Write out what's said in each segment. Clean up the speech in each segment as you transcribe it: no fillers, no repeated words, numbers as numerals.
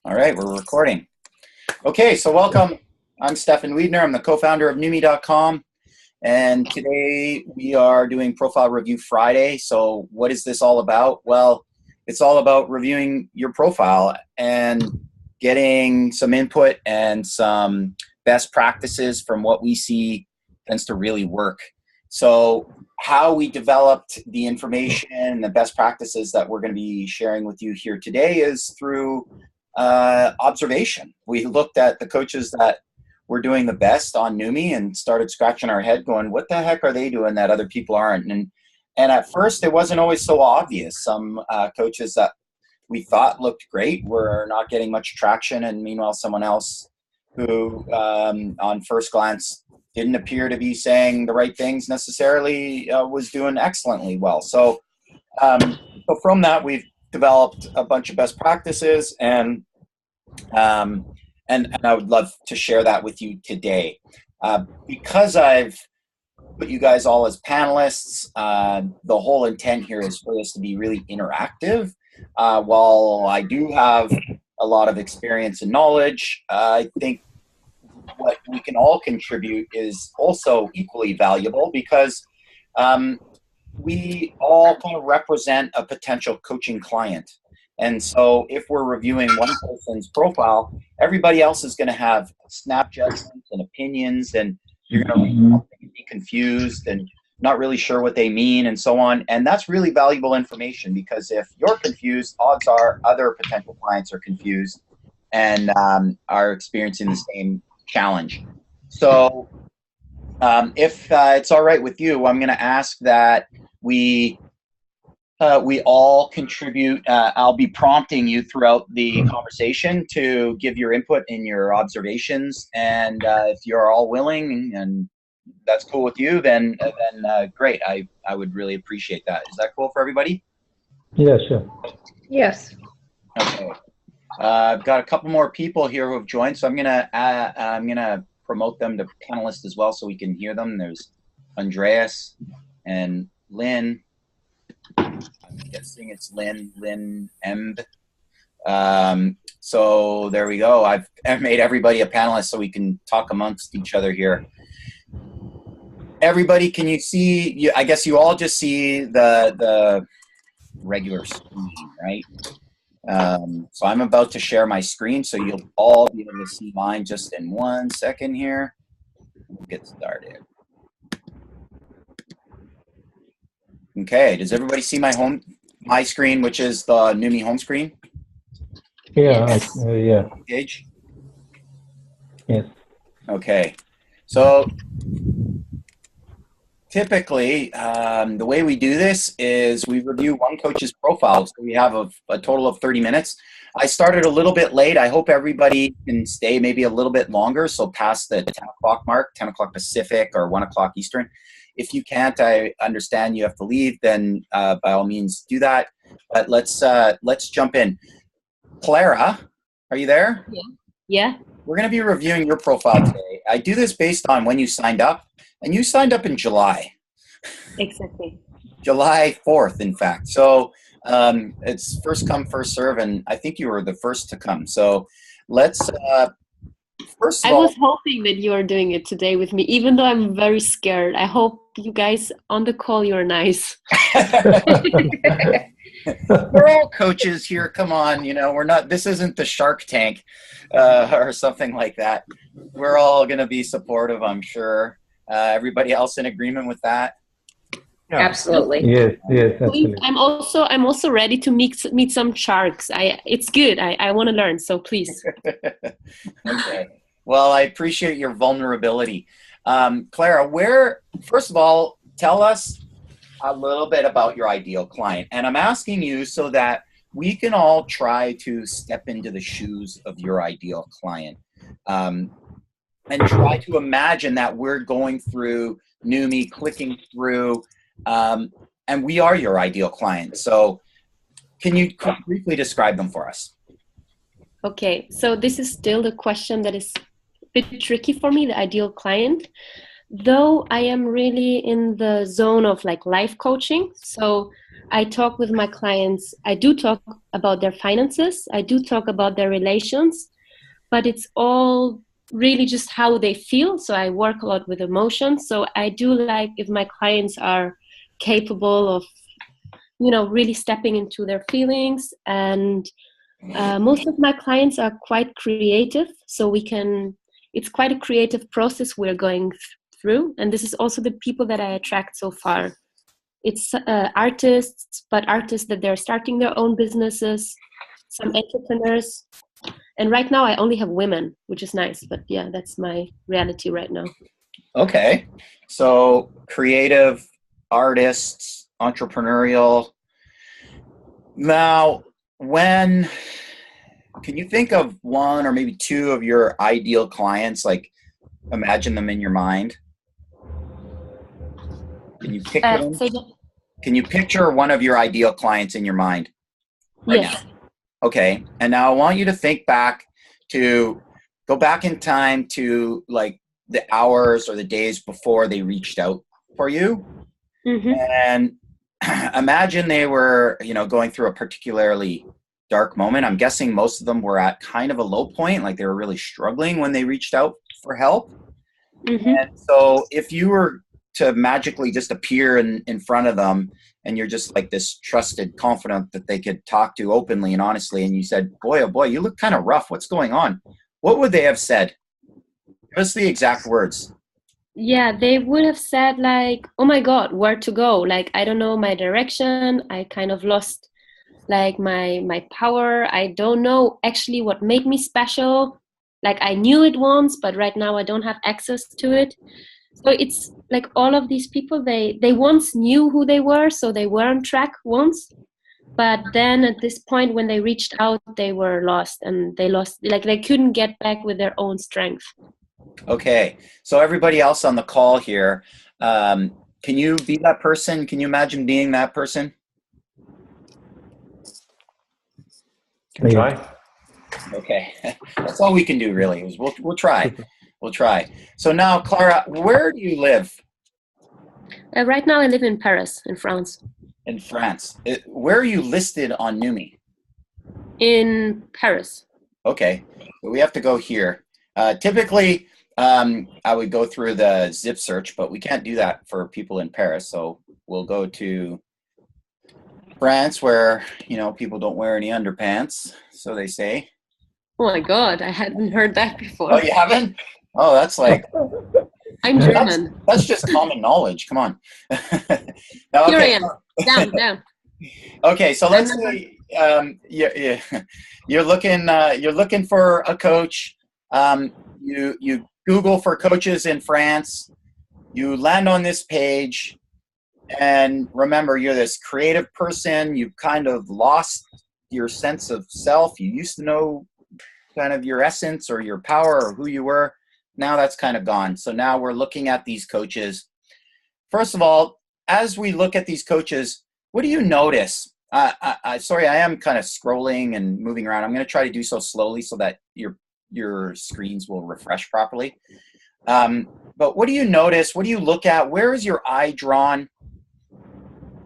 All right, we're recording. Okay, so welcome. I'm Stefan Wiedner. I'm the co-founder of Numi.com. And today we are doing Profile Review Friday. So what is this all about? Well, it's all about reviewing your profile and getting some input and some best practices from what we see tends to really work. So how we developed the information and the best practices that we're going to be sharing with you here today is through observation. We looked at the coaches that were doing the best on Numi and started scratching our head going, what the heck are they doing that other people aren't? And at first it wasn't always so obvious. Some coaches that we thought looked great were not getting much traction, and meanwhile someone else who on first glance didn't appear to be saying the right things necessarily was doing excellently well. So, so from that we've developed a bunch of best practices, and I would love to share that with you today. Because I've put you guys all as panelists, the whole intent here is for this to be really interactive. While I do have a lot of experience and knowledge, I think what we can all contribute is also equally valuable, because we all kind of represent a potential coaching client. And so if we're reviewing one person's profile, everybody else is going to have snap judgments and opinions, and you're going to be confused and not really sure what they mean and so on. And that's really valuable information, because if you're confused, odds are other potential clients are confused and are experiencing the same challenge. So if it's all right with you, I'm going to ask that we all contribute. I'll be prompting you throughout the conversation to give your input and your observations. And if you're all willing and that's cool with you, then great. I would really appreciate that. Is that cool for everybody? Yeah, sure. Yes. Okay. I've got a couple more people here who have joined, so I'm gonna promote them to panelists as well, so we can hear them. There's Andreas and Lynn. I'm guessing it's Lynn Emb. So there we go. I've made everybody a panelist so we can talk amongst each other here. Everybody, can you see? I guess you all just see the regular screen, right? So I'm about to share my screen, so you'll all be able to see mine just in 1 second here. We'll get started. Okay, does everybody see my screen, which is the Numi home screen? Yeah, yeah. Gage? Yes. Okay, so typically, the way we do this is we review one coach's profile. So we have a total of 30 minutes. I started a little bit late. I hope everybody can stay maybe a little bit longer, so past the 10 o'clock mark, 10 o'clock Pacific or 1 o'clock Eastern. If you can't, I understand you have to leave, then by all means do that. But let's jump in. Clara, are you there? Yeah. Yeah. We're going to be reviewing your profile today. I do this based on when you signed up. And you signed up in July. Exactly. July 4th, in fact. So it's first come, first serve, and I think you were the first to come. So let's, first of all. I was hoping that you are doing it today with me, even though I'm very scared. I hope you guys on the call, you're nice. We're all coaches here. Come on, we're not, this isn't the Shark Tank or something like that. We're all going to be supportive, I'm sure. Everybody else in agreement with that? Yeah. Absolutely. Yes, absolutely. I'm also ready to meet some sharks. It's good. I want to learn. So please. Okay. Well, I appreciate your vulnerability, Clara. First of all, tell us a little bit about your ideal client, and I'm asking you so that we can all try to step into the shoes of your ideal client. And try to imagine that we're going through Numi, clicking through, and we are your ideal client. So can you briefly describe them for us? Okay, so this is still the question that is a bit tricky for me, the ideal client. Though I am really in the zone of like life coaching. So I talk with my clients. I do talk about their finances. I do talk about their relations, but it's all really just how they feel. So I work a lot with emotions. So I do like if my clients are capable of, really stepping into their feelings. And most of my clients are quite creative. So it's quite a creative process we're going through. And this is also the people that I attract so far. It's artists, but artists that they're starting their own businesses, some entrepreneurs. And right now I only have women, which is nice. But yeah, that's my reality right now. Okay. So creative, artists, entrepreneurial. Now, can you think of one or maybe two of your ideal clients? Like, imagine them in your mind. Can you picture them? Can you picture one of your ideal clients in your mind right Yes. now? Okay. And now I want you to go back in time to like the hours or the days before they reached out for you. Mm-hmm. And imagine they were, going through a particularly dark moment. I'm guessing most of them were at kind of a low point, like they were really struggling when they reached out for help. Mm-hmm. And so if you were to magically just appear in front of them and you're just like this trusted confidant that they could talk to openly and honestly, and you said, boy, oh boy, you look kind of rough. What's going on? What would they have said? Give us the exact words. Yeah, they would have said like, oh my God, where to go? Like, I don't know my direction. I kind of lost like my power. I don't know actually what made me special. Like I knew it once, but right now I don't have access to it. So it's like all of these people, they once knew who they were, so they were on track once. But then at this point when they reached out, they were lost, and they couldn't get back with their own strength. Okay, so everybody else on the call here, can you be that person? Can you imagine being that person? Can try. Okay, that's all we can do really. Is we'll try. We'll try. So now, Clara, where do you live? Right now I live in Paris, in France. In France. Where are you listed on Numi? In Paris. Okay, we have to go here. Typically, I would go through the zip search, but we can't do that for people in Paris. So we'll go to France, where people don't wear any underpants, so they say. Oh my God, I hadn't heard that before. Oh, you haven't? Oh, that's like I'm German. That's just common knowledge. Come on. Okay. Here I am. Down. Okay, so let's say you're looking for a coach. You Google for coaches in France. You land on this page, and remember, you're this creative person. You've kind of lost your sense of self. You used to know kind of your essence or your power or who you were. Now that's kind of gone. So now we're looking at these coaches. First of all, as we look at these coaches, what do you notice? Sorry, I am kind of scrolling and moving around. I'm going to try to do so slowly so that your screens will refresh properly. But what do you notice? What do you look at? Where is your eye drawn?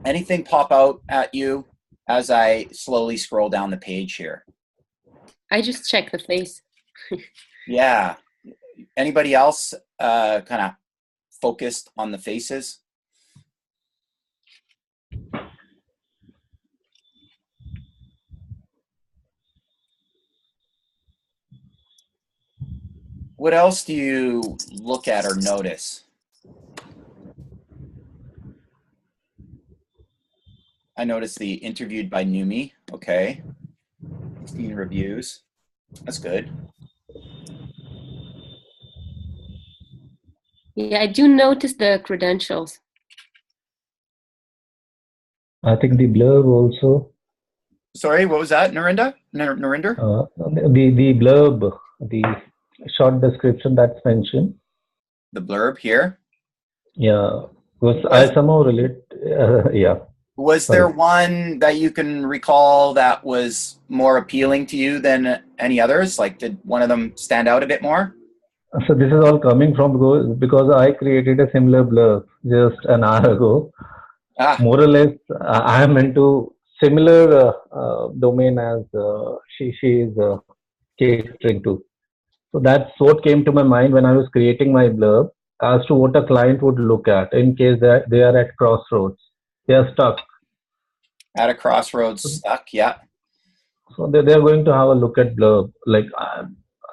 Anything pop out at you as I slowly scroll down the page here? I just check the face. Yeah. Anybody else kind of focused on the faces? What else do you look at or notice? I noticed the interviewed by Numi. Okay. 16 reviews. That's good. Yeah, I do notice the credentials. I think the blurb also. Sorry, what was that, Narinder? Narinder? The blurb, the short description that's mentioned. The blurb here? Yeah, because I somehow relate. Yeah. Was there one that you can recall that was more appealing to you than any others? Like, did one of them stand out a bit more? So this is all coming from because I created a similar blurb just an hour ago. Ah, more or less, I am into similar domain as she is catering to. So that's what came to my mind when I was creating my blurb as to what a client would look at in case they are at crossroads. They are stuck. at a crossroads, stuck. Yeah. So they're going to have a look at blurb. Like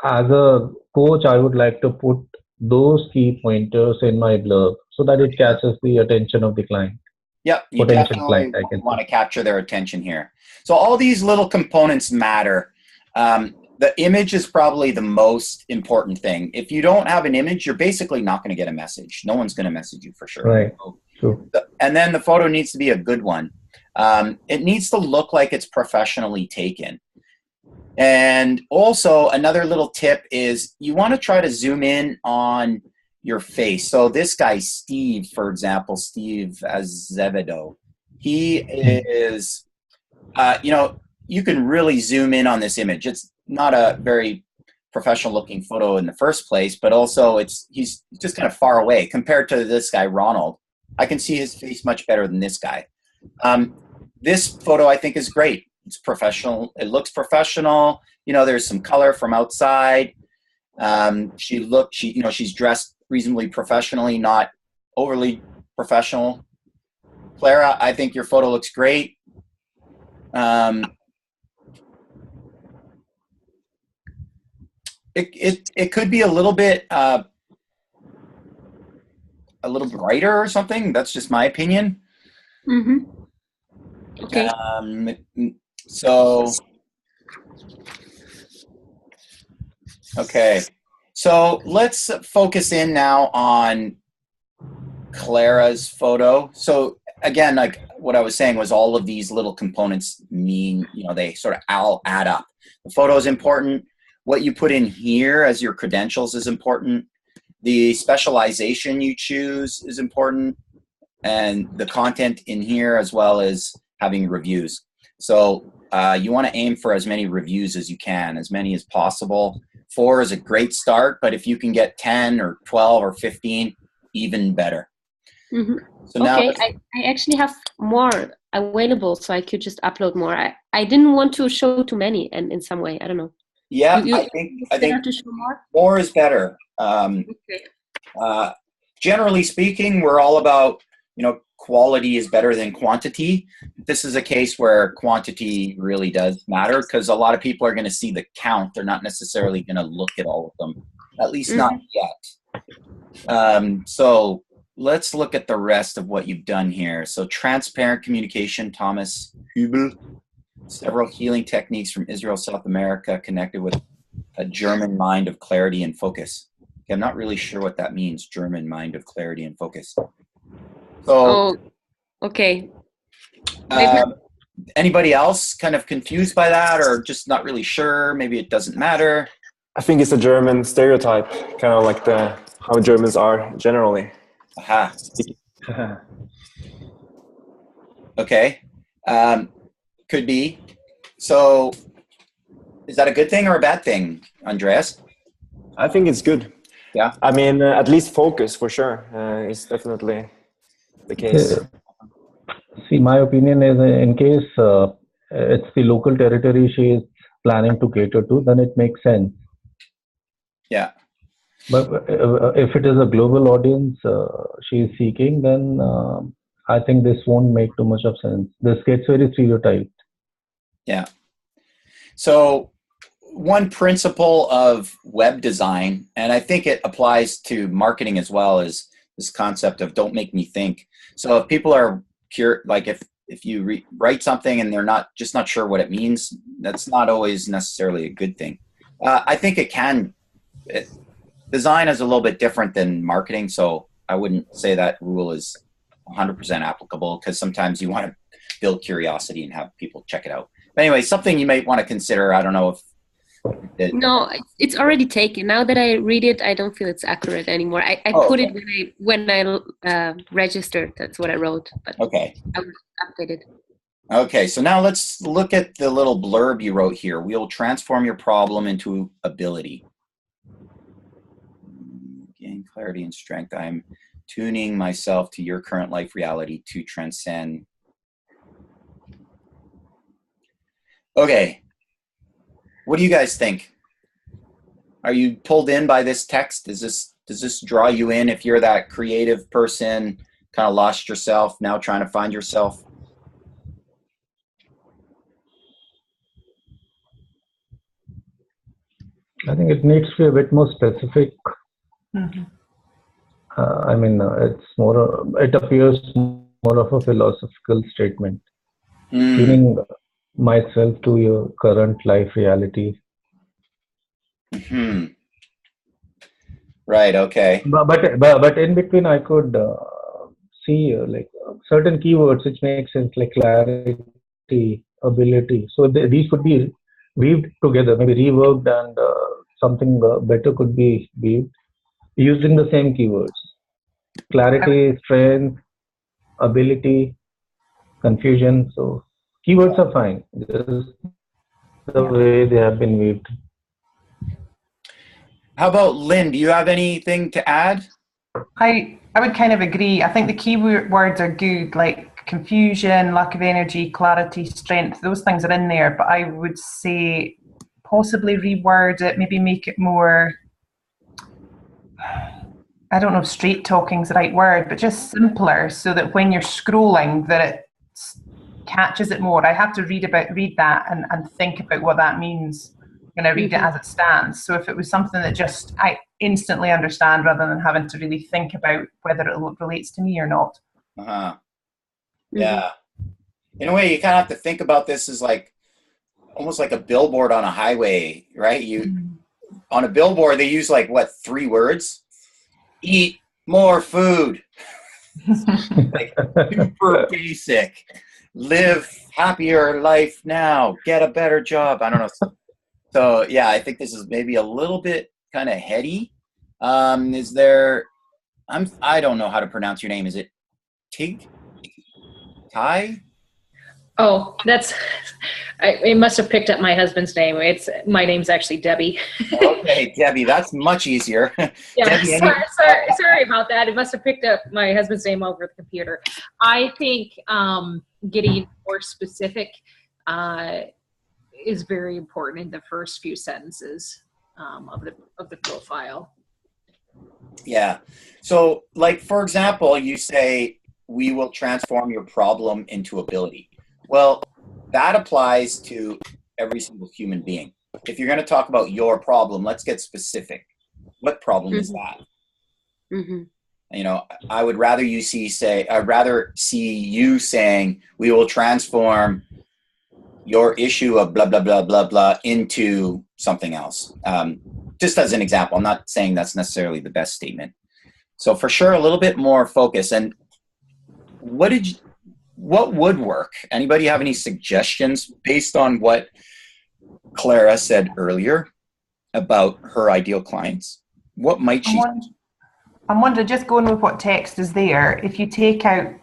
as a coach, I would like to put those key pointers in my blurb so that it catches the attention of the client, Yep, you potential client, definitely I can want say. to capture their attention here. So all these little components matter. The image is probably the most important thing. If you don't have an image, you're basically not going to get a message. No one's going to message you for sure. Right. True. And then the photo needs to be a good one. It needs to look like it's professionally taken. And also another little tip is you want to try to zoom in on your face. So this guy, Steve, for example, Steve Azevedo, he is, you can really zoom in on this image. It's not a very professional looking photo in the first place, but also he's just kind of far away compared to this guy, Ronald. I can see his face much better than this guy. This photo I think is great. It's professional. It looks professional. There's some color from outside. She's dressed reasonably professionally, not overly professional. Clara, I think your photo looks great. It could be a little bit brighter or something. That's just my opinion. Mm-hmm. Okay. Okay. So let's focus in now on Clara's photo. So again, like what I was saying was all of these little components mean, they sort of all add up. The photo is important. What you put in here as your credentials is important. The specialization you choose is important. And the content in here as well as having reviews. So you want to aim for as many reviews as you can, as many as possible. 4 is a great start, but if you can get 10 or 12 or 15, even better. Mm-hmm. So now I actually have more available, so I could just upload more. I didn't want to show too many, and in some way, I don't know. Yeah, I think to show more is better. Okay. Generally speaking, we're all about, quality is better than quantity. This is a case where quantity really does matter because a lot of people are going to see the count. They're not necessarily going to look at all of them, at least not yet. So let's look at the rest of what you've done here. So transparent communication, Thomas Hübel, several healing techniques from Israel, South America, connected with a German mind of clarity and focus. Okay, I'm not really sure what that means, German mind of clarity and focus. So, okay. Anybody else kind of confused by that or just not really sure? Maybe it doesn't matter. I think it's a German stereotype, kind of like how Germans are generally. Aha. Okay. Could be. So is that a good thing or a bad thing, Andreas? I think it's good. Yeah. I mean, at least focus for sure is definitely the case. See, my opinion is in case it's the local territory she is planning to cater to, then it makes sense. Yeah. But if it is a global audience she is seeking, then I think this won't make too much of sense. This gets very stereotyped. Yeah. So one principle of web design, and I think it applies to marketing as well, is this concept of don't make me think. So if people are like if you write something and they're not sure what it means, that's not always necessarily a good thing. I think design is a little bit different than marketing, so I wouldn't say that rule is 100% applicable because sometimes you want to build curiosity and have people check it out. But anyway, something you might want to consider. I don't know if no, it's already taken. Now that I read it, I don't feel it's accurate anymore. I put it when I registered. That's what I wrote. But okay. I will update it. Okay, so now let's look at the little blurb you wrote here. We'll transform your problem into ability. Gain clarity and strength. I'm tuning myself to your current life reality to transcend. Okay. What do you guys think? Are you pulled in by this text? Does this draw you in if you're that creative person, kind of lost yourself, now trying to find yourself? I think it needs to be a bit more specific. Mm-hmm. It's more. It appears more of a philosophical statement. Mm. Tuning myself to your current life reality. Hmm. Right. Okay. But in between, I could see certain keywords which make sense, like clarity, ability. So these could be weaved together, maybe reworked, and something better could be weaved using the same keywords. Clarity, strength, ability, confusion. So keywords are fine, just the way they have been weaved. How about Lynn? Do you have anything to add? I would kind of agree. I think the key words are good, like confusion, lack of energy, clarity, strength. Those things are in there, but I would say possibly reword it, maybe make it more, I don't know if straight talking is the right word, but just simpler, so that when you're scrolling that it catches it more. I have to read that and think about what that means when I read it as it stands. So if it was something that just I instantly understand rather than having to really think about whether it relates to me or not. Uh-huh. Yeah. In a way, you kind of have to think about this as like almost like a billboard on a highway, right? On a billboard, they use like what, 3 words? Eat more food. Like super basic. Live happier life now. Get a better job. I don't know. So yeah, I think this is maybe a little bit kind of heady. Is there? I don't know how to pronounce your name. Is it Tig? Ty? Oh, it must have picked up my husband's name. My name's actually Debbie. Okay, Debbie, that's much easier. Yeah, Debbie, sorry about that. It must have picked up my husband's name over the computer. I think getting more specific is very important in the first few sentences of the profile. Yeah. So, like, for example, you say, we will transform your problem into ability. Well, that applies to every single human being. If you're going to talk about your problem, let's get specific. What problem is that? Mm-hmm. You know, I would rather I'd rather see you saying, we will transform your issue of blah, blah, blah, blah, blah into something else. Just as an example, I'm not saying that's necessarily the best statement. So for sure, a little bit more focus. And what would work? Anybody have any suggestions based on what Clara said earlier about her ideal clients? What might she? I'm wondering, just going with what text is there, if you take out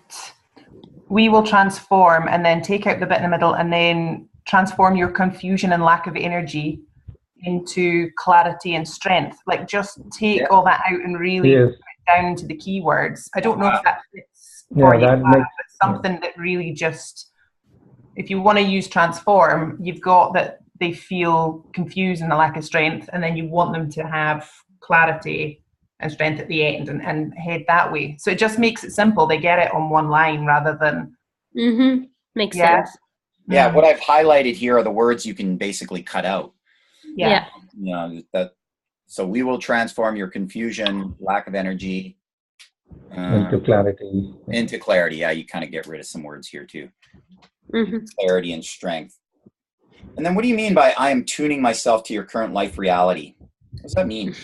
we will transform and then take out the bit in the middle and then transform your confusion and lack of energy into clarity and strength. Like just take all that out and really put it down into the keywords. I don't know if that fits for you, but something that really just, if you want to use transform, you've got that they feel confused and a lack of strength, and then you want them to have clarity and strength at the end and head that way. So it just makes it simple. They get it on one line rather than... Makes sense. Yeah, what I've highlighted here are the words you can basically cut out. Yeah. You know, so we will transform your confusion, lack of energy, into clarity. Into clarity. Yeah, you kind of get rid of some words here too. Clarity and strength. And then what do you mean by I am tuning myself to your current life reality? What does that mean?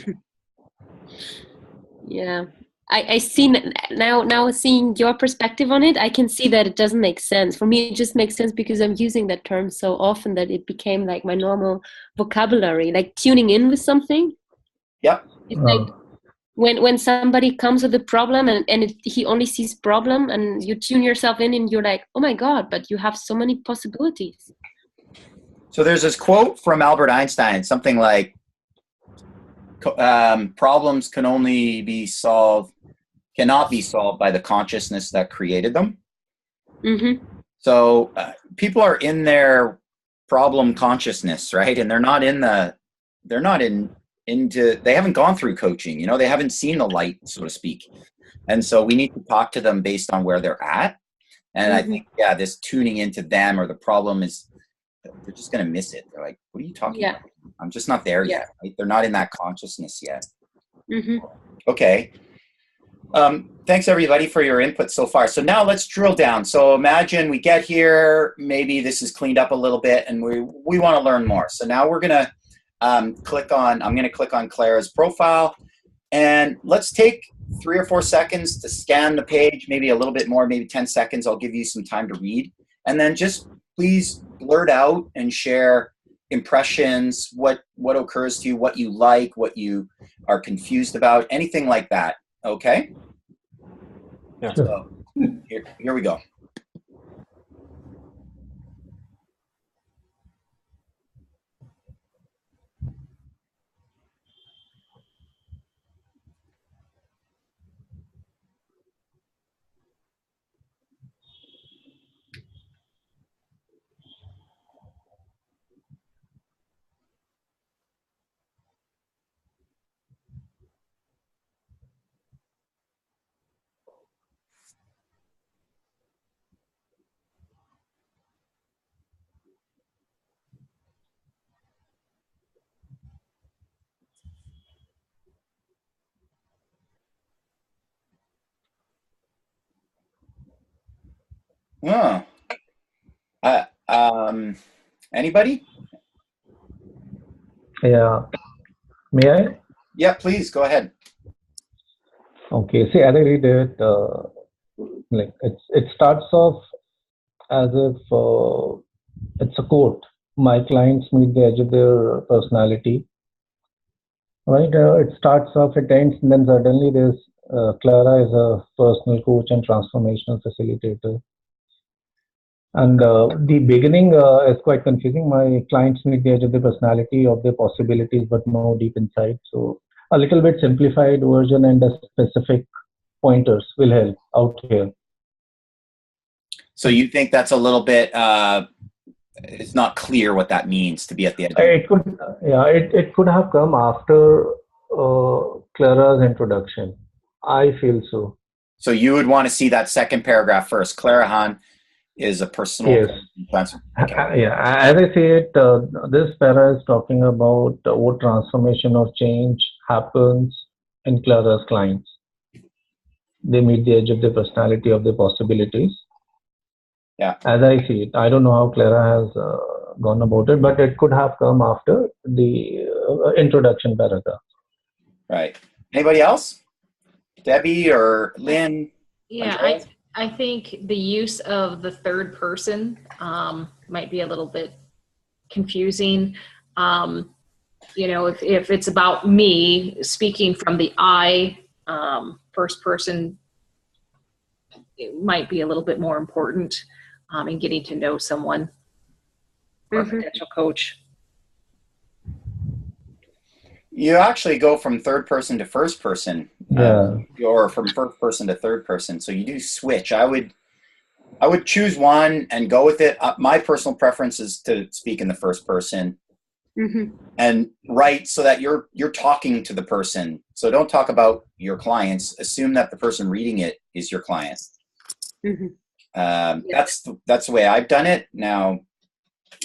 Yeah, I see now seeing your perspective on it, I can see that it doesn't make sense. For me, it just makes sense because I'm using that term so often that it became like my normal vocabulary, like tuning in with something. Yep. It's like when somebody comes with a problem and he only sees problem, and you tune yourself in and you're like, oh my God, but you have so many possibilities. So there's this quote from Albert Einstein, something like, problems can only be solved cannot be solved by the consciousness that created them. Mm-hmm. So people are in their problem consciousness, right? And they haven't gone through coaching, you know, they haven't seen the light, so to speak. And so we need to talk to them based on where they're at. And I think, yeah, this tuning into them or the problem is, they're just going to miss it. They're like, what are you talking about? I'm just not there yet. Right? They're not in that consciousness yet. Okay. Thanks everybody for your input so far. So now let's drill down. So imagine we get here, maybe this is cleaned up a little bit and we want to learn more. So now we're going to I'm going to click on Clara's profile, and let's take 3 or 4 seconds to scan the page, maybe a little bit more, maybe 10 seconds. I'll give you some time to read. And then just please blurt out and share impressions, what occurs to you, what you like, what you are confused about, anything like that. Okay? Yeah. So here we go. Oh. Anybody? Yeah. May I? Yeah, please go ahead. Okay. See, as I read it, like it starts off as if it's a quote. My clients meet the edge of their personality. Right. It starts off, it ends, and then suddenly there's Clara is a personal coach and transformational facilitator. And the beginning is quite confusing. My clients meet the edge of their personality, of their possibilities, but no deep inside. So a little bit simplified version and a specific pointers will help out here. So you think that's a little bit, it's not clear what that means to be at the edge? It could, yeah, it could have come after Clara's introduction. I feel so. So you would want to see that second paragraph first. Clara Hahn is a personal. Yes. Yeah, as I say it, this para is talking about what transformation or change happens in Clara's clients. They meet the edge of their personality, of their possibilities. Yeah. As I see it, I don't know how Clara has gone about it, but it could have come after the introduction paragraph. Right. Anybody else? Debbie or Lynn? Yeah, I think the use of the third person might be a little bit confusing. You know, if it's about me speaking from the I, first person, it might be a little bit more important in getting to know someone or a potential coach. You actually go from third person to first person, or from first person to third person. So you do switch. I would choose one and go with it. My personal preference is to speak in the first person, and write so that you're talking to the person. So don't talk about your clients. Assume that the person reading it is your client. That's the way I've done it. Now,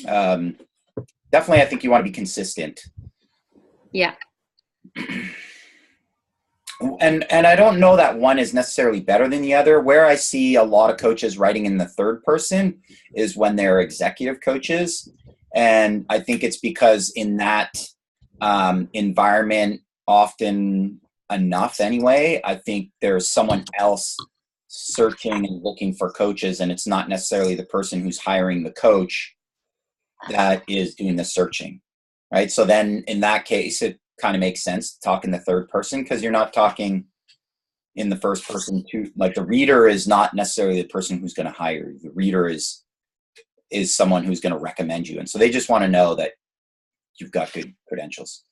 definitely, I think you want to be consistent. Yeah. And I don't know that one is necessarily better than the other. Where I see a lot of coaches writing in the third person is when they're executive coaches. And I think it's because in that environment, often enough anyway, I think there's someone else searching and looking for coaches, and it's not necessarily the person who's hiring the coach that is doing the searching, right? So then in that case, it kind of makes sense to talk in the third person, because you're not talking in the first person to, like, the reader is not necessarily the person who's going to hire you. The reader is someone who's going to recommend you. And so they just want to know that you've got good credentials.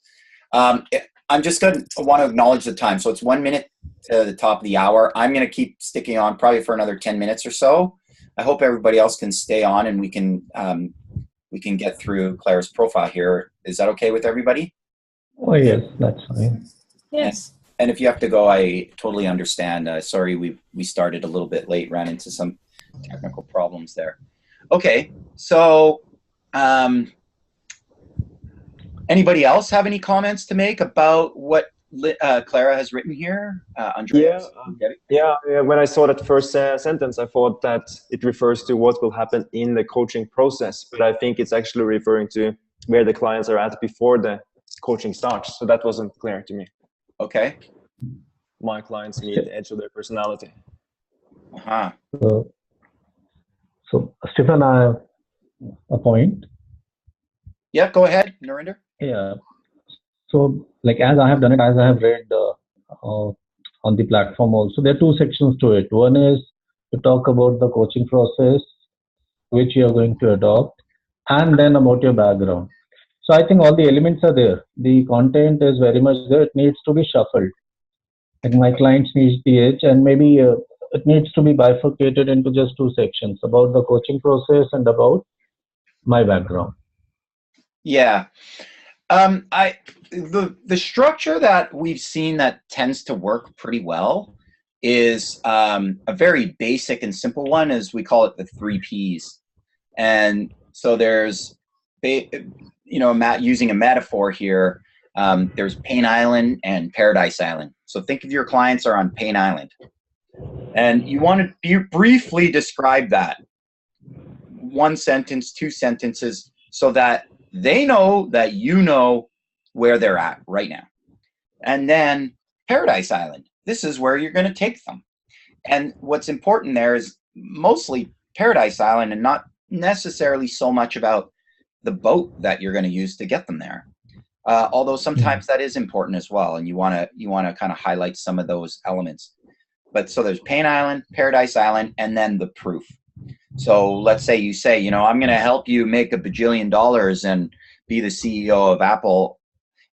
I'm just going to want to acknowledge the time. So it's 1 minute to the top of the hour. I'm going to keep sticking on probably for another 10 minutes or so. I hope everybody else can stay on and we can get through Clara's profile here. Is that okay with everybody? Oh, yes, that's fine. Yes. And if you have to go, I totally understand. Sorry, we started a little bit late, ran into some technical problems there. Okay, so anybody else have any comments to make about what Clara has written here? Andreas? Yeah, when I saw that first sentence, I thought that it refers to what will happen in the coaching process, but I think it's actually referring to where the clients are at before the coaching starts. So that wasn't clear to me. Okay. My clients need the edge of their personality. Uh-huh. So Stefan, I have a point. Yeah, go ahead, Narinder. Yeah. So, like, as I have done it, as I have read on the platform also, there are two sections to it. One is to talk about the coaching process, which you are going to adopt, and then about your background. So I think all the elements are there. The content is very much there. It needs to be shuffled. Like my clients need the edge, and maybe it needs to be bifurcated into just two sections about the coaching process and about my background. Yeah. The structure that we've seen that tends to work pretty well is a very basic and simple one, as we call it the 3 Ps. And so there's, using a metaphor here, there's Pain Island and Paradise Island. So think of your clients are on Pain Island. And you want to briefly describe that. 1 sentence, 2 sentences, so that they know that you know where they're at right now. And then Paradise Island, this is where you're going to take them. And what's important there is mostly Paradise Island and not necessarily so much about the boat that you're going to use to get them there. Although sometimes that is important as well, and you want to kind of highlight some of those elements. But so there's Pain Island, Paradise Island, and then the proof. So let's say you say, I'm going to help you make $1 bajillion and be the CEO of Apple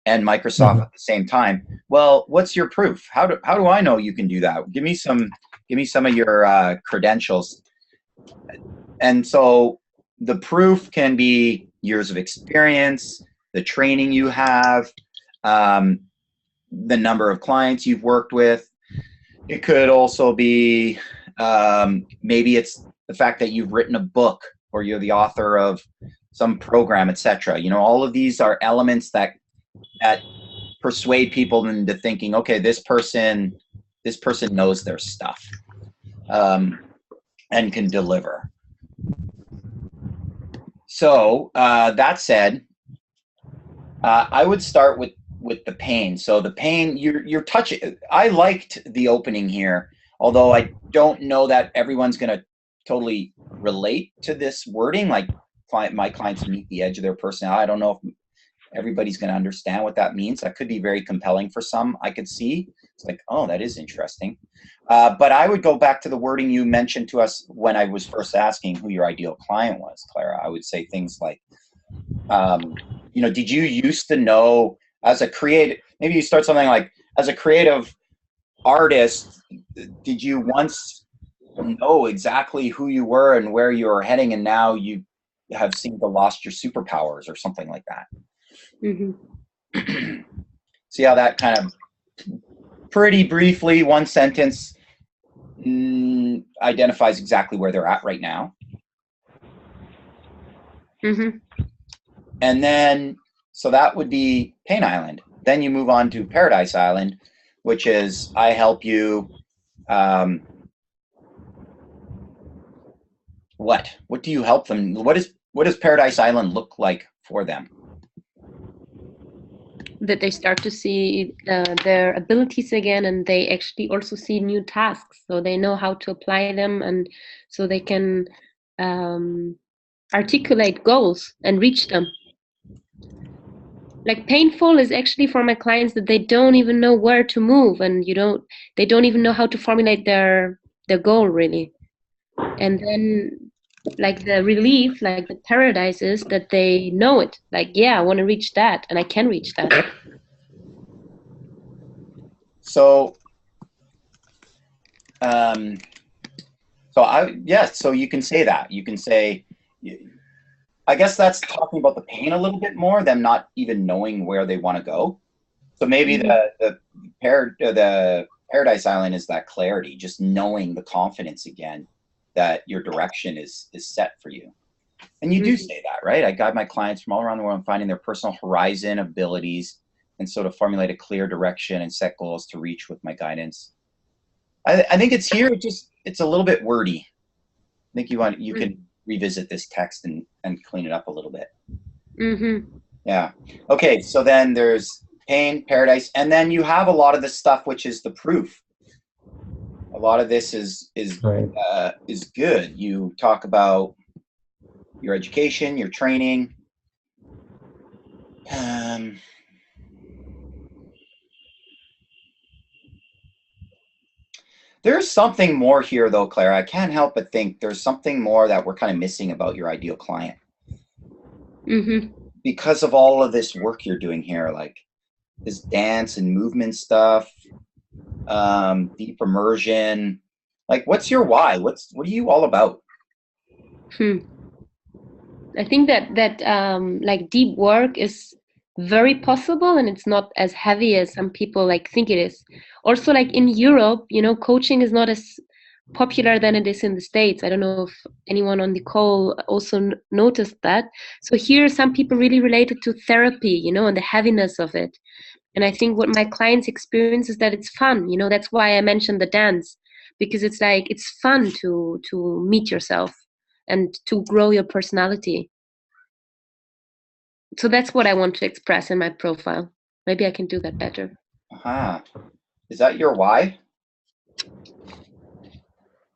and Microsoft at the same time. Well, what's your proof? How do I know you can do that? Give me some of your credentials. And so the proof can be years of experience, the training you have, the number of clients you've worked with. It could also be maybe it's the fact that you've written a book or you're the author of some program, etc. All of these are elements that persuade people into thinking, okay, this person knows their stuff and can deliver. So that said, I would start with the pain. So the pain, you're touching. I liked the opening here, although I don't know that everyone's going to totally relate to this wording. Like my clients meet the edge of their personality. I don't know if everybody's going to understand what that means. That could be very compelling for some. I could see it's like, oh, that is interesting. But I would go back to the wording you mentioned to us when I was first asking who your ideal client was, Clara. I would say things like, did you used to know as a creative, maybe you start something like, as a creative artist, did you once know exactly who you were and where you were heading, and now you have seemed to lost your superpowers or something like that? Mm-hmm. See how that kind of pretty briefly, 1 sentence, identifies exactly where they're at right now. Mm-hmm. And then, so that would be Pain Island. Then you move on to Paradise Island, which is I help you. What do you help them? What does Paradise Island look like for them? That they start to see their abilities again, and they actually also see new tasks, so they know how to apply them, and so they can articulate goals and reach them. Like painful is actually for my clients that they don't even know where to move, and they don't even know how to formulate their goal really. And then like the relief, like the paradise is that they know it. Like, yeah, I want to reach that and I can reach that. So, so you can say that. You can say, I guess that's talking about the pain a little bit more, them not even knowing where they want to go. So maybe the Paradise Island is that clarity, just knowing the confidence again that your direction is set for you. And you do say that, right? I guide my clients from all around the world in finding their personal horizon, abilities, and sort of formulate a clear direction and set goals to reach with my guidance. I think it's here. It's a little bit wordy. I think you can revisit this text and clean it up a little bit. Yeah. Okay. So then there's pain, paradise, and then you have a lot of the stuff which is the proof. A lot of this is good. You talk about your education, your training. There's something more here, though, Clara. I can't help but think there's something more that we're kind of missing about your ideal client. Because of all of this work you're doing here, like this dance and movement stuff, deep immersion. Like, what's your why? What are you all about? I think that like deep work is very possible, and it's not as heavy as some people like think it is. Also, like in Europe, coaching is not as popular than it is in the States. I don't know if anyone on the call also noticed that. So here, some people really relate it to therapy, and the heaviness of it. And I think what my clients experience is that it's fun. That's why I mentioned the dance, because it's like it's fun to meet yourself and to grow your personality. So that's what I want to express in my profile. Maybe I can do that better. Is that your why?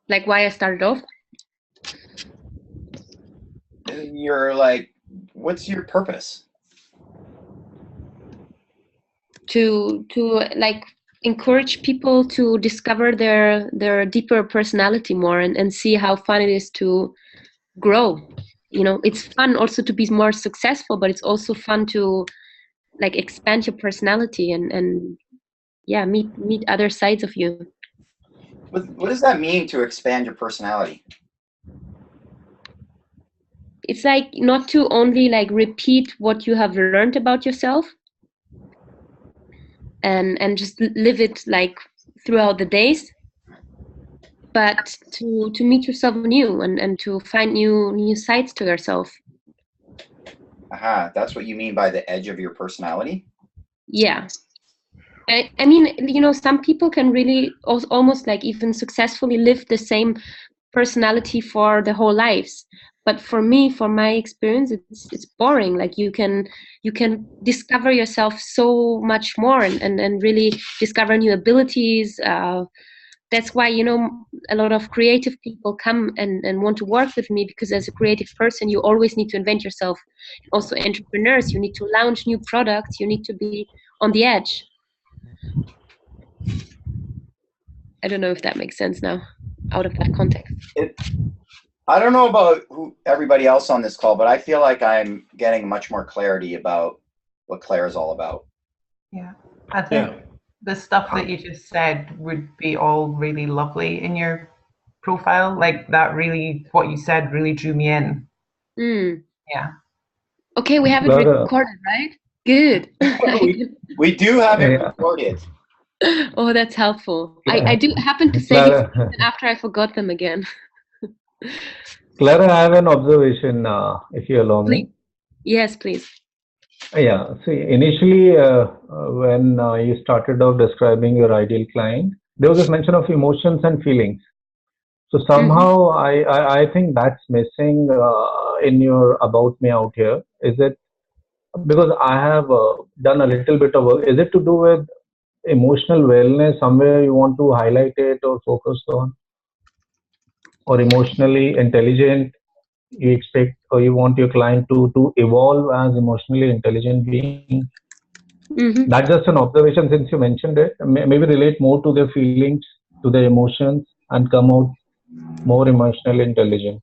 Like why I started off? You're like, what's your purpose? To like encourage people to discover their deeper personality more and see how fun it is to grow. It's fun also to be more successful, but it's also fun to like expand your personality and meet other sides of you. What does that mean, to expand your personality? It's like not to only like repeat what you have learned about yourself and just live it like throughout the days, but to meet yourself new and to find new sides to yourself. That's what you mean by the edge of your personality? Yeah. I mean, some people can really almost like even successfully live the same personality for their whole lives. But for me, from my experience, it's boring. Like you can discover yourself so much more and really discover new abilities. That's why, a lot of creative people come and want to work with me, because as a creative person, you always need to invent yourself. Also entrepreneurs, you need to launch new products. You need to be on the edge. I don't know if that makes sense now, out of that context. I don't know about everybody else on this call, but I feel like I'm getting much more clarity about what Clara's all about. Yeah, I think the stuff that you just said would be all really lovely in your profile. Like that really, what you said really drew me in. Yeah. Okay, we have it recorded, right? Good. we do have it recorded. Oh, that's helpful. I do happen to say it after I forgot them again. Clara, I have an observation, if you allow me. Yes, please. Yeah, see, initially when you started out describing your ideal client, there was this mention of emotions and feelings. So somehow I think that's missing in your about me out here. Is it because I have done a little bit of work? Is it to do with emotional wellness? Somewhere you want to highlight it or focus on? Or emotionally intelligent, you expect or you want your client to evolve as emotionally intelligent being? That's just an observation since you mentioned it. Maybe relate more to their feelings, to their emotions, and come out more emotionally intelligent.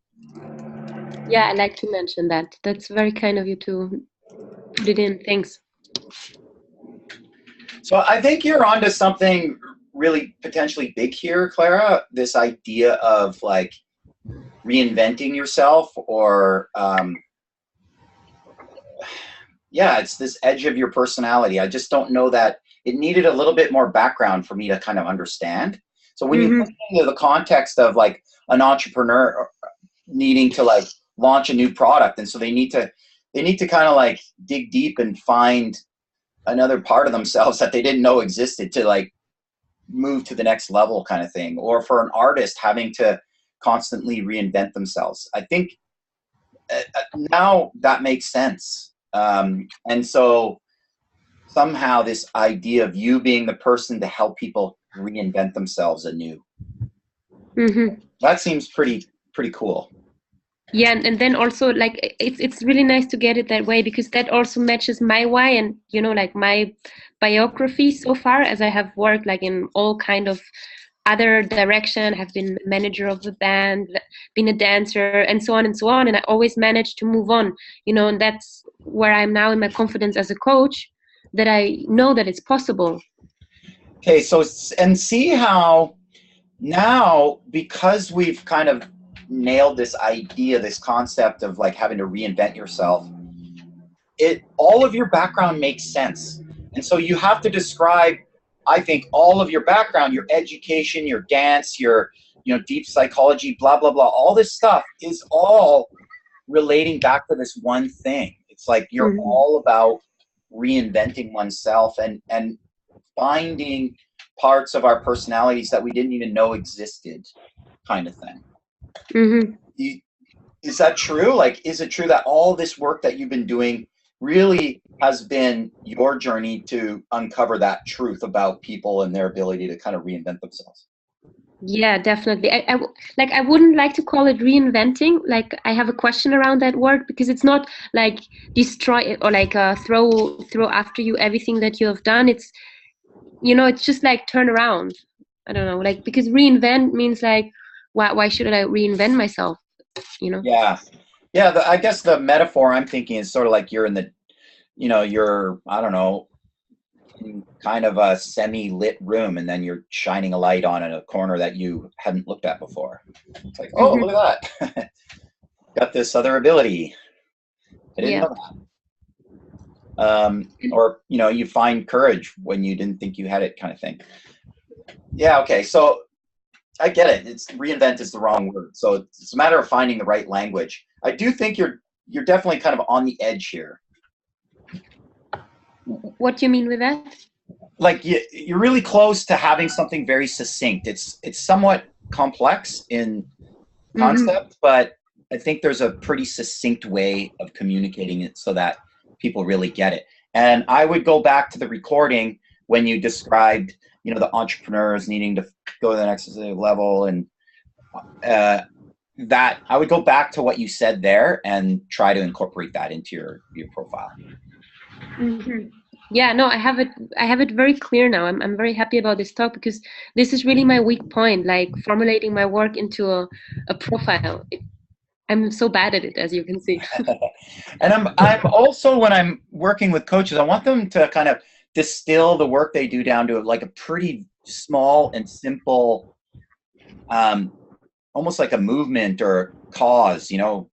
Yeah, I like to mention that. That's very kind of you to put it in. Thanks. So I think you're onto something really potentially big here, Clara. This idea of like reinventing yourself, or yeah, it's this edge of your personality. I just don't know that it needed a little bit more background for me to kind of understand. So when you put it into the context of like an entrepreneur needing to like launch a new product, and so they need to kind of like dig deep and find another part of themselves that they didn't know existed to like move to the next level kind of thing. Or for an artist having to constantly reinvent themselves. I think now that makes sense. And so somehow this idea of you being the person to help people reinvent themselves anew, that seems pretty cool. Yeah, and then also like it's really nice to get it that way, because that also matches my why, and you know, like my biography so far, as I have worked like in all kind of other direction, have been manager of the band, been a dancer, and so on and so on, and I always managed to move on, you know, and that's where I'm now in my confidence as a coach, that I know that it's possible. Okay, so and see how now, because we've kind of nailed this idea, this concept of like having to reinvent yourself, all of your background makes sense. And so you have to describe, I think, all of your background, your education, your dance, your, you know, deep psychology, blah, blah, blah. All this stuff is all relating back to this one thing. It's like you're all about reinventing oneself and finding parts of our personalities that we didn't even know existed, kind of thing. Is that true? Like, is it true that all this work that you've been doing really has been your journey to uncover that truth about people and their ability to kind of reinvent themselves? Yeah, definitely. I wouldn't like to call it reinventing. Like, I have a question around that word, because it's not like destroy it or like throw after you everything that you have done. It's, you know, it's just like turn around. I don't know, like, because reinvent means like, why should I reinvent myself? You know? Yeah. I guess the metaphor I'm thinking is sort of like you're in the, you know, you're, I don't know, in kind of a semi-lit room, and then you're shining a light on in a corner that you hadn't looked at before. It's like, oh, look at that. Got this other ability. I didn't know that. Or, you know, you find courage when you didn't think you had it, kind of thing. Yeah, okay. So I get it. It's reinvent is the wrong word. So it's a matter of finding the right language. I do think you're definitely kind of on the edge here. What do you mean with that? Like you're really close to having something very succinct. It's somewhat complex in concept, but I think there's a pretty succinct way of communicating it so that people really get it. And I would go back to the recording when you described, you know, the entrepreneurs needing to go to the next level, and that I would go back to what you said there and try to incorporate that into your profile. Yeah, no, I have it very clear now. I'm very happy about this talk, because this is really my weak point, like formulating my work into a profile. I'm so bad at it, as you can see. And I'm also, when I'm working with coaches, I want them to kind of distill the work they do down to like a pretty small and simple, almost like a movement or cause. You know,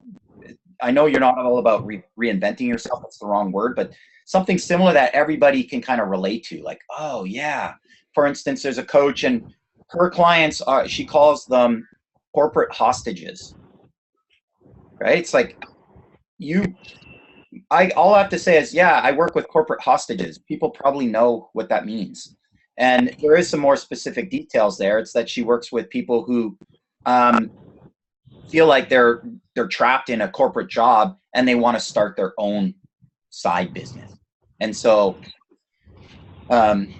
I know you're not all about reinventing yourself. That's the wrong word, but something similar that everybody can kind of relate to. Like, oh yeah. For instance, there's a coach, and her clients she calls them corporate hostages. Right? It's like all I have to say is, yeah, I work with corporate hostages. People probably know what that means. And there is some more specific details there. It's that she works with people who feel like they're trapped in a corporate job and they want to start their own side business. And so that's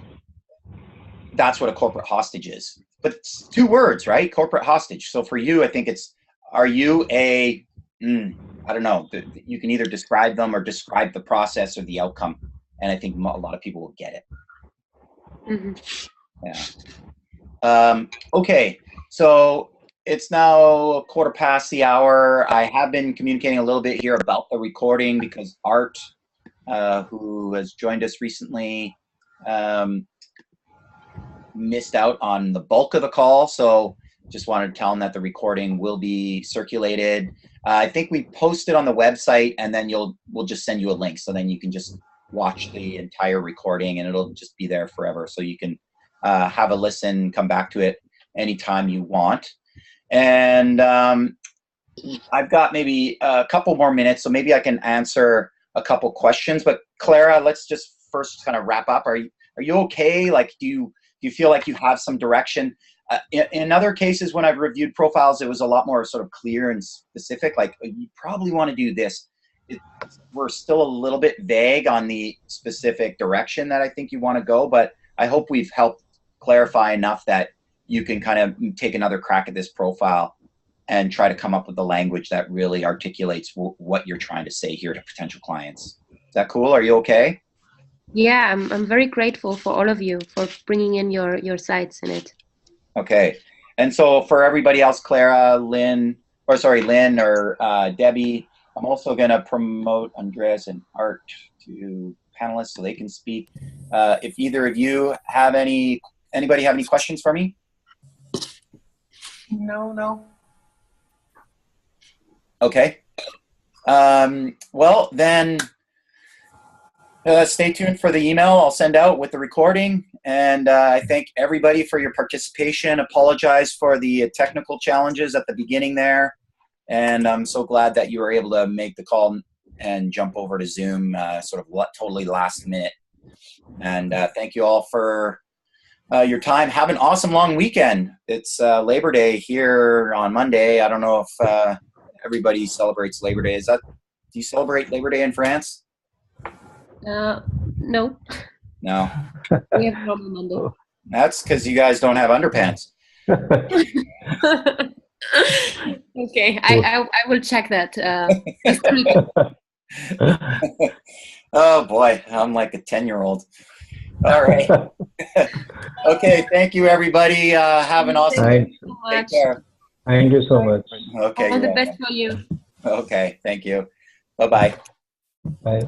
what a corporate hostage is. But it's two words, right? Corporate hostage. So for you, I think it's, are you a, I don't know, you can either describe them or describe the process or the outcome. And I think a lot of people will get it. Yeah. Okay. So it's now 1/4 the hour. I have been communicating a little bit here about the recording because Art, who has joined us recently, missed out on the bulk of the call, so just wanted to tell them that the recording will be circulated. I think we post it on the website, and then we'll just send you a link, so then you can just watch the entire recording, and it'll just be there forever, so you can have a listen, come back to it anytime you want. And I've got maybe a couple more minutes, so maybe I can answer a couple questions. But Clara, let's just first kind of wrap up. Are you okay? Like, do you feel like you have some direction? In other cases, when I've reviewed profiles, it was a lot more sort of clear and specific. Like, you probably want to do this. We're still a little bit vague on the specific direction that I think you want to go, but I hope we've helped clarify enough that you can kind of take another crack at this profile and try to come up with the language that really articulates what you're trying to say here to potential clients. Is that cool? Are you okay? Yeah, I'm very grateful for all of you for bringing in your sights in it. Okay. And so for everybody else, Clara, Lynn, or Debbie, I'm also going to promote Andreas and Art to panelists so they can speak. If either of you have anybody have any questions for me? No. Okay. Well, then stay tuned for the email I'll send out with the recording. And I thank everybody for your participation. Apologize for the technical challenges at the beginning there. And I'm so glad that you were able to make the call and jump over to Zoom sort of totally last minute. And thank you all for your time. Have an awesome long weekend. It's Labor Day here on Monday. I don't know if everybody celebrates Labor Day. Do you celebrate Labor Day in France? No. No. We have normal Monday. That's because you guys don't have underpants. Okay, I will check that. This week. Oh boy, I'm like a 10-year-old. All right. Okay, thank you everybody. Have an awesome day. Thanks. So Take much. care. Thank you so much. Okay. All the you're best welcome. for you. Okay, thank you. Bye-bye. Bye.